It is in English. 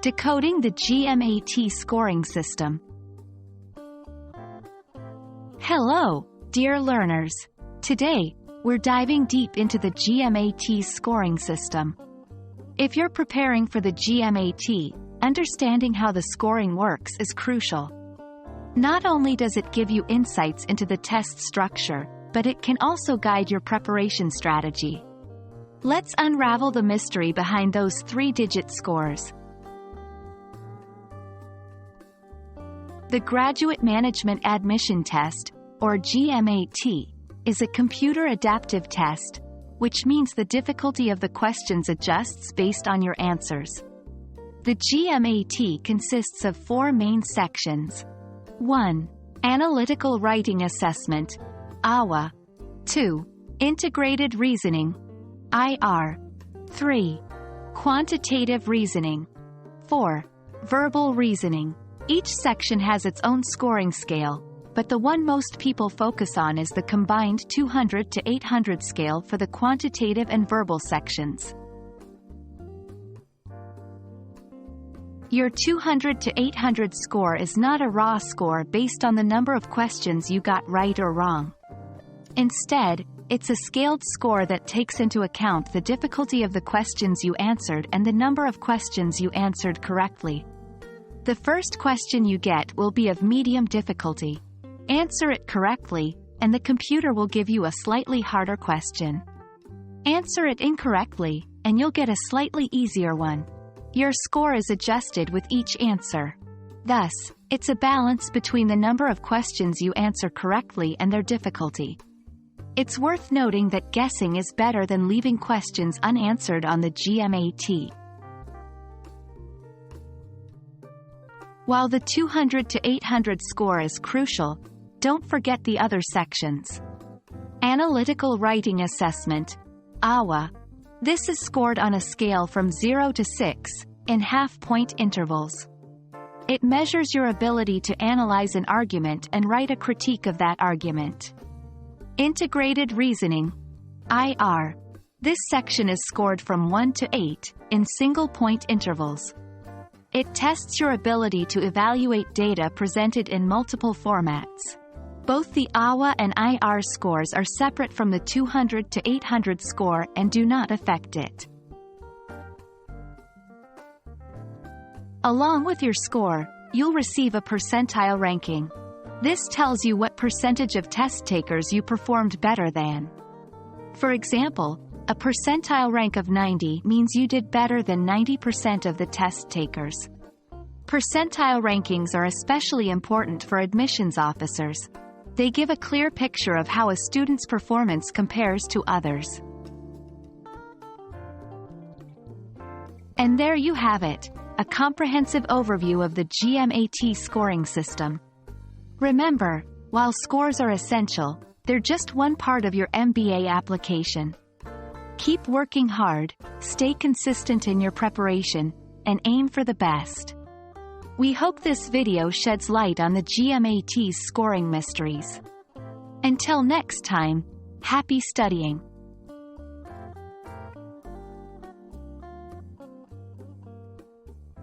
Decoding the GMAT scoring system. Hello, dear learners. Today, we're diving deep into the GMAT scoring system. If you're preparing for the GMAT, understanding how the scoring works is crucial. Not only does it give you insights into the test structure, but it can also guide your preparation strategy. Let's unravel the mystery behind those three-digit scores. The Graduate Management Admission Test, or GMAT, is a computer adaptive test, which means the difficulty of the questions adjusts based on your answers. The GMAT consists of four main sections. 1. Analytical Writing Assessment, AWA. 2. Integrated Reasoning, IR. 3. Quantitative Reasoning. 4. Verbal Reasoning. Each section has its own scoring scale, but the one most people focus on is the combined 200 to 800 scale for the quantitative and verbal sections. Your 200 to 800 score is not a raw score based on the number of questions you got right or wrong. Instead, it's a scaled score that takes into account the difficulty of the questions you answered and the number of questions you answered correctly. The first question you get will be of medium difficulty. Answer it correctly, and the computer will give you a slightly harder question. Answer it incorrectly, and you'll get a slightly easier one. Your score is adjusted with each answer. Thus, it's a balance between the number of questions you answer correctly and their difficulty. It's worth noting that guessing is better than leaving questions unanswered on the GMAT. While the 200 to 800 score is crucial, don't forget the other sections. Analytical Writing Assessment, AWA. This is scored on a scale from 0 to 6, in half-point intervals. It measures your ability to analyze an argument and write a critique of that argument. Integrated Reasoning, IR. This section is scored from 1 to 8, in single-point intervals. It tests your ability to evaluate data presented in multiple formats. Both the AWA and IR scores are separate from the 200 to 800 score and do not affect it. Along with your score, you'll receive a percentile ranking. This tells you what percentage of test takers you performed better than. For example, a percentile rank of 90 means you did better than 90% of the test takers. Percentile rankings are especially important for admissions officers. They give a clear picture of how a student's performance compares to others. And there you have it, a comprehensive overview of the GMAT scoring system. Remember, while scores are essential, they're just one part of your MBA application. Keep working hard, stay consistent in your preparation, and aim for the best. We hope this video sheds light on the GMAT's scoring mysteries. Until next time, happy studying!